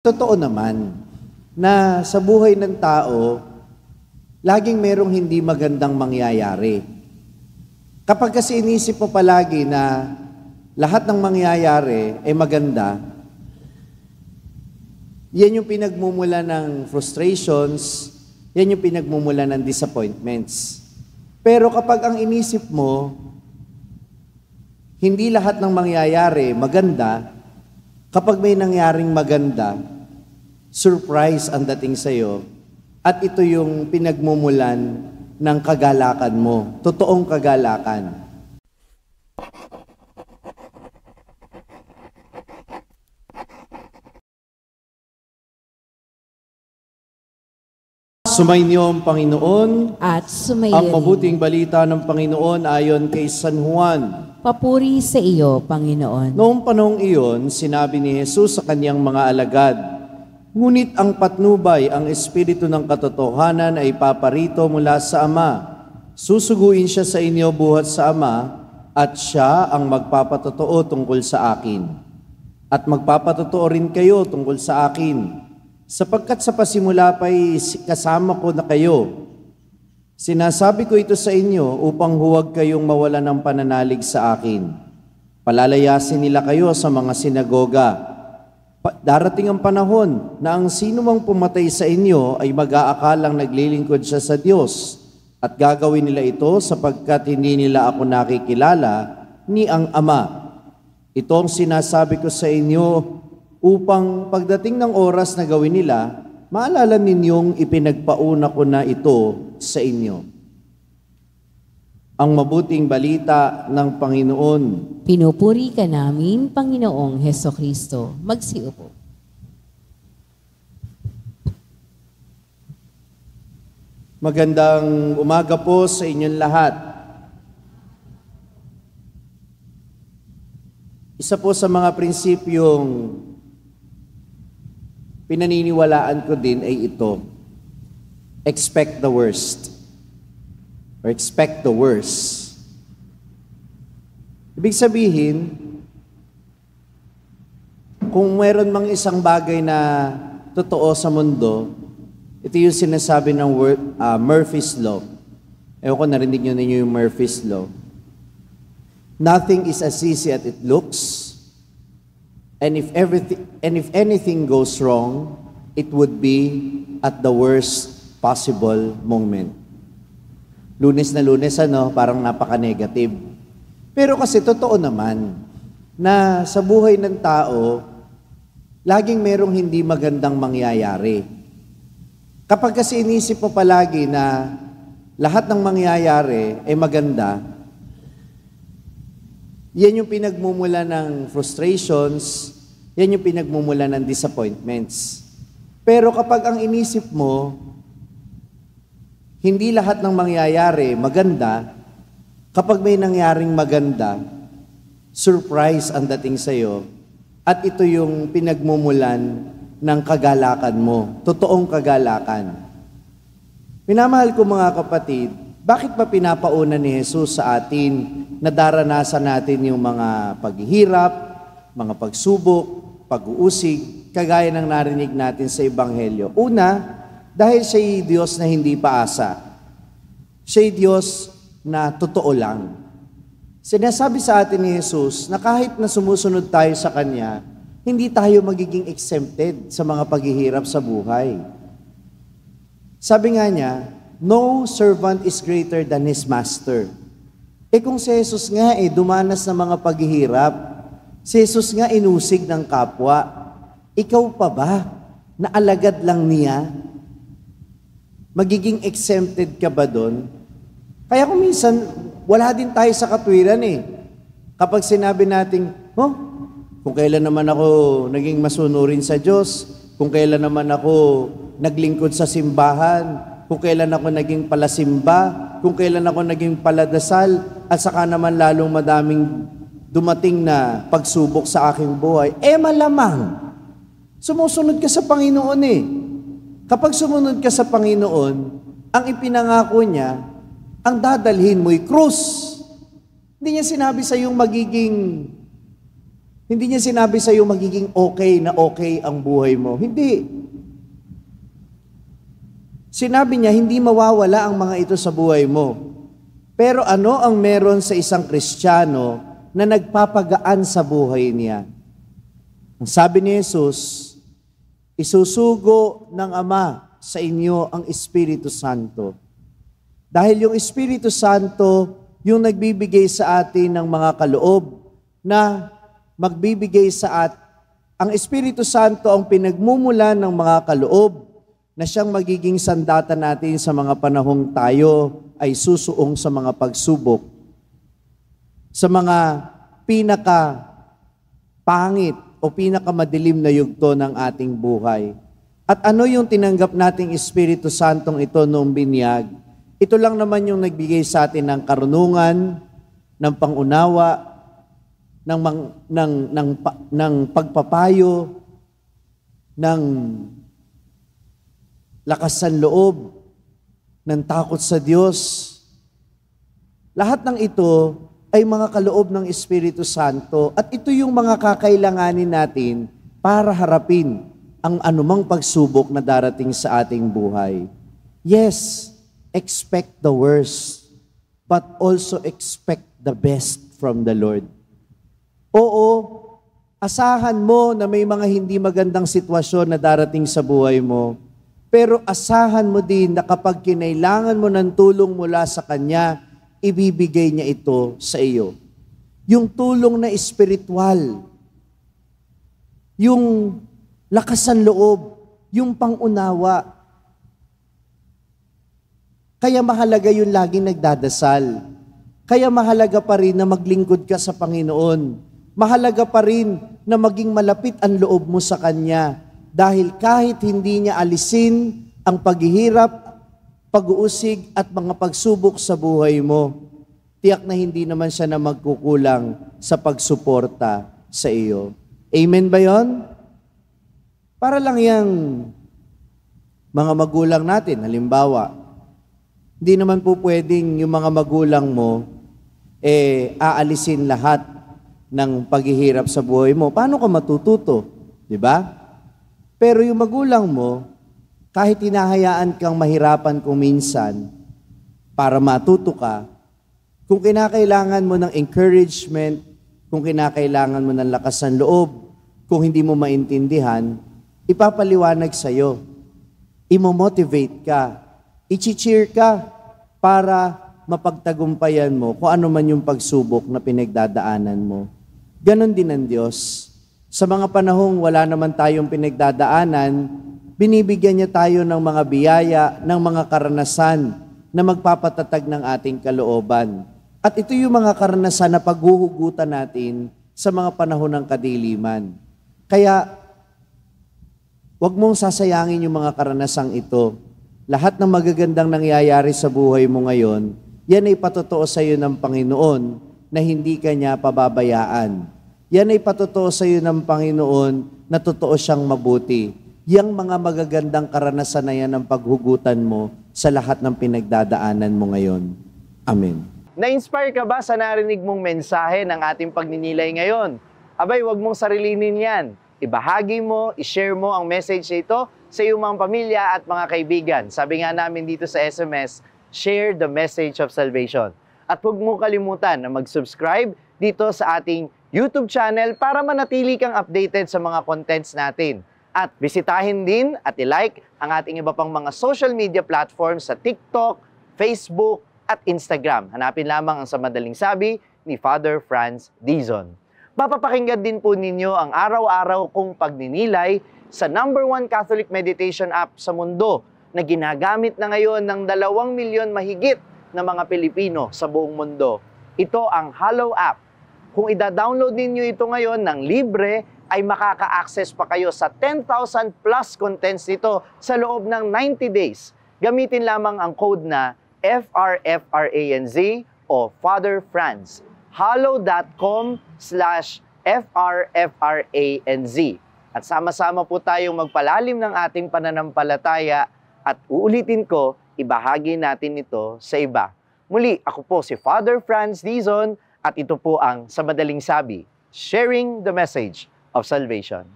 Totoo naman na sa buhay ng tao, laging merong hindi magandang mangyayari. Kapag kasi inisip mo palagi na lahat ng mangyayari ay maganda, yan yung pinagmumula ng frustrations, yan yung pinagmumula ng disappointments. Pero kapag ang inisip mo, hindi lahat ng mangyayari maganda, kapag may nangyaring maganda, surprise ang dating sa'yo, at ito yung pinagmumulan ng kagalakan mo, totoong kagalakan. Sumainyo ang Panginoon at sumayo ang mabuting balita ng Panginoon ayon kay San Juan. Papuri sa iyo, Panginoon. Noong panahong iyon, sinabi ni Jesus sa kanyang mga alagad, "Ngunit ang patnubay, ang Espiritu ng katotohanan ay paparito mula sa Ama. Susuguin siya sa inyo buhat sa Ama, at siya ang magpapatotoo tungkol sa akin. At magpapatotoo rin kayo tungkol sa akin, sapagkat sa pasimula pa'y kasama ko na kayo. Sinasabi ko ito sa inyo upang huwag kayong mawala ng pananalig sa akin. Palalayasin nila kayo sa mga sinagoga. Darating ang panahon na ang sino mang pumatay sa inyo ay mag-aakalang naglilingkod siya sa Diyos, at gagawin nila ito sapagkat hindi nila ako nakikilala ni ang Ama. Ito ang sinasabi ko sa inyo upang pagdating ng oras na gawin nila, maalala ninyong ipinagpauna ko na ito sa inyo." Ang mabuting balita ng Panginoon. Pinupuri ka namin, Panginoong Hesukristo. Magsiupo. Magandang umaga po sa inyong lahat. Isa po sa mga prinsipyong pinaniniwalaan ko din ay ito: expect the worst, or expect the worst. Ibig sabihin, kung meron mang isang bagay na totoo sa mundo, ito yung sinasabi ng Murphy's Law. Ewan ko, narinig nyo ninyo yung Murphy's Law. Nothing is as easy as it looks, and if anything goes wrong, it would be at the worst possible moment. Lunes na Lunes, parang napaka-negative. Pero kasi totoo naman na sa buhay ng tao, laging merong hindi magandang mangyayari. Kapag kasi inisip mo palagi na lahat ng mangyayari ay maganda, yan yung pinagmumula ng frustrations, yan yung pinagmumula ng disappointments. Pero kapag ang inisip mo, hindi lahat ng mangyayari maganda, kapag may nangyaring maganda, surprise ang dating sa'yo, at ito yung pinagmumulan ng kagalakan mo, totoong kagalakan. Minamahal ko mga kapatid, bakit ba pinapauna ni Jesus sa atin na daranasan natin yung mga paghihirap, mga pagsubok, pag-uusig, kagaya ng narinig natin sa Ebanghelyo? Una, dahil siya'y Diyos na hindi paasa. Siya'y Diyos na totoo lang. Sinasabi sa atin ni Jesus na kahit na sumusunod tayo sa Kanya, hindi tayo magiging exempted sa mga paghihirap sa buhay. Sabi nga niya, no servant is greater than his master. Kung si Jesus nga dumanas ng mga paghihirap, si Jesus nga inusig ng kapwa, ikaw pa ba na alagad lang niya? Magiging exempted ka ba doon? Kaya kung minsan, wala din tayo sa katwiran Kapag sinabi natin, kung kailan naman ako naging masunurin sa Diyos, kung kailan naman ako naglingkod sa simbahan, kung kailan ako naging palasimba, kung kailan ako naging paladasal, at saka naman lalong madaming dumating na pagsubok sa aking buhay, malamang, sumusunod ka sa Panginoon Kapag sumunod ka sa Panginoon, ang ipinangako niya, ang dadalhin mo'y krus. Hindi niya sinabi sa iyong magiging Hindi niya sinabi sa iyo magiging okay na okay ang buhay mo. Hindi. Sinabi niya, hindi mawawala ang mga ito sa buhay mo. Pero ano ang meron sa isang Kristiyano na nagpapagaan sa buhay niya? Ang sabi ni Jesus, isusugo ng Ama sa inyo ang Espiritu Santo. Dahil yung Espiritu Santo, yung nagbibigay sa atin ng mga kaloob na magbibigay ang Espiritu Santo ang pinagmumulan ng mga kaloob na siyang magiging sandata natin sa mga panahong tayo ay susuong sa mga pagsubok, sa mga pinaka-pangit o pinakamadilim na yugto ng ating buhay. At ano yung tinanggap nating Espiritu Santong ito noong binyag? Ito lang naman yung nagbigay sa atin ng karunungan, ng pangunawa, ng pagpapayo, ng lakas ng loob, ng takot sa Diyos. Lahat ng ito ay mga kaloob ng Espiritu Santo at ito yung mga kakailanganin natin para harapin ang anumang pagsubok na darating sa ating buhay. Yes, expect the worst, but also expect the best from the Lord. Oo, asahan mo na may mga hindi magandang sitwasyon na darating sa buhay mo. Pero asahan mo din na kapag kinailangan mo ng tulong mula sa Kanya, ibibigay niya ito sa iyo. Yung tulong na espiritual, yung lakas ng loob, yung pangunawa. Kaya mahalaga yung laging nagdadasal. Kaya mahalaga pa rin na maglingkod ka sa Panginoon. Mahalaga pa rin na maging malapit ang loob mo sa Kanya. Dahil kahit hindi niya alisin ang paghihirap, pag-uusig at mga pagsubok sa buhay mo, tiyak na hindi naman siya na magkukulang sa pagsuporta sa iyo. Amen ba yon? Para lang yung mga magulang natin, halimbawa, hindi naman po pwedeng yung mga magulang mo aalisin lahat ng paghihirap sa buhay mo. Paano ka matututo? Di ba? Pero yung magulang mo, kahit hinahayaan kang mahirapan kung minsan para matuto ka, kung kinakailangan mo ng encouragement, kung kinakailangan mo ng lakas ng loob, kung hindi mo maintindihan, ipapaliwanag sa'yo. Imo-motivate ka. I-cheer ka para mapagtagumpayan mo kung ano man yung pagsubok na pinagdadaanan mo. Ganon din ang Diyos. Sa mga panahong wala naman tayong pinagdadaanan, binibigyan niya tayo ng mga biyaya, ng mga karanasan na magpapatatag ng ating kalooban. At ito yung mga karanasan na paghuhugutan natin sa mga panahon ng kadiliman. Kaya, huwag mong sasayangin yung mga karanasang ito. Lahat ng magagandang nangyayari sa buhay mo ngayon, yan ay patotoo sa iyo ng Panginoon na hindi ka niya pababayaan. Yan ay patotoo sa iyo ng Panginoon na totoo siyang mabuti. Yang mga magagandang karanasan na yan ang paghugutan mo sa lahat ng pinagdadaanan mo ngayon. Amen. Na-inspire ka ba sa narinig mong mensahe ng ating pagninilay ngayon? Abay, wag mong sarilinin yan. Ibahagi mo, ishare mo ang message ito sa iyong mga pamilya at mga kaibigan. Sabi nga namin dito sa SMS, share the message of salvation. At huwag mo kalimutan na mag-subscribe dito sa ating YouTube channel para manatili kang updated sa mga contents natin. At bisitahin din at i-like ang ating iba pang mga social media platforms sa TikTok, Facebook, at Instagram. Hanapin lamang ang Sa Madaling Sabi ni Father Franz Dizon. Mapapakinggan din po ninyo ang araw-araw kong pagninilay sa #1 Catholic meditation app sa mundo na ginagamit na ngayon ng 2 milyon mahigit na mga Pilipino sa buong mundo. Ito ang Hallow app. Kung ida-download ninyo ito ngayon ng libre, ay makaka-access pa kayo sa 10,000 plus contents nito sa loob ng 90 days. Gamitin lamang ang code na FRFRANZ o Father Franz. hallow.com/FRFRANZ. At sama-sama po tayong magpalalim ng ating pananampalataya at uulitin ko, ibahagi natin ito sa iba. Muli, ako po si Father Franz Dizon at ito po ang Sa Madaling Sabi. sharing the message of salvation.